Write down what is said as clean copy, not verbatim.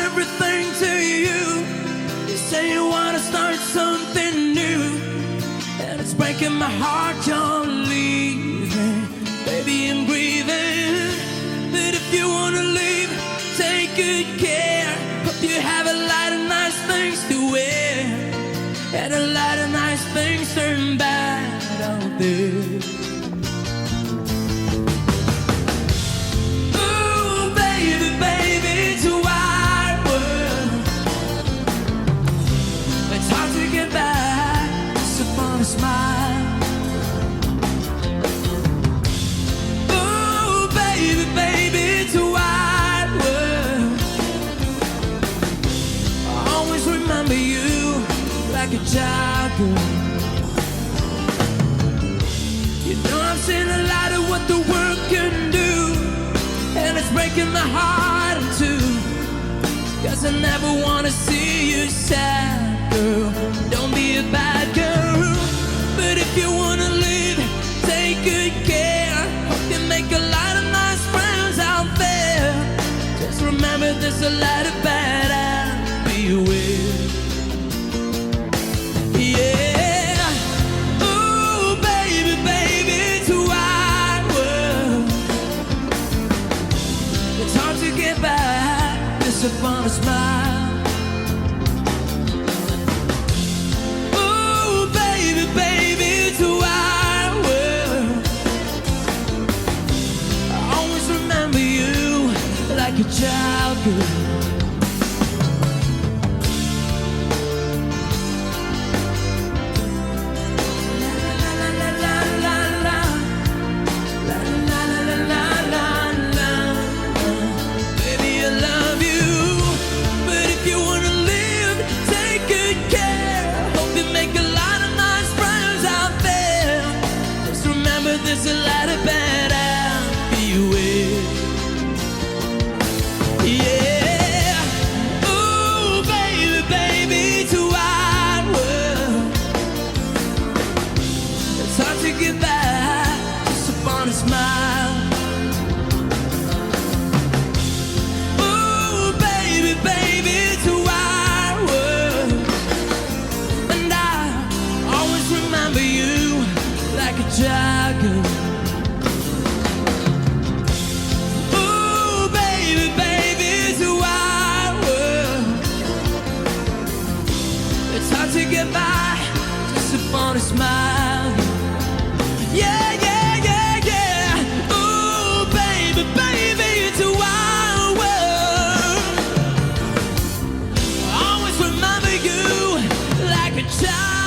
everything to you. You say you wanna start something new, and it's breaking my heart you're leaving. Baby, I'm grieving, but if you wanna leave, take good care. Hope you have a lot of nice things to wear, and a lot of nice things turn bad out there. Smile. Oh, baby, baby, it's a wide world. I always remember you like a child girl. You know I've seen a lot of what the world can do, and it's breaking my heart in two. 'Cause I never wanna see you sad, girl. Don't be a bad girl. But if you wanna leave, take good care. Hope you make a lot of nice friends out there. Just remember there's a lot of bad out. Beware. Yeah. Ooh, baby, baby, it's a wide world. It's hard to get back just upon a smile. Like a child girl. Baby, I love you, but if you wanna live, take good care. Hope you make a lot of nice friends out there. Just remember there's a lot of bad out. Beware. Yeah, ooh, baby, baby, it's a wide world. It's hard to get back just upon a smile. Ooh, baby, baby, it's a wide world. And I always remember you like a child girl. To get by just upon a smile. Yeah, yeah, yeah, yeah. Ooh, baby, baby, it's a wild world. I always remember you like a child.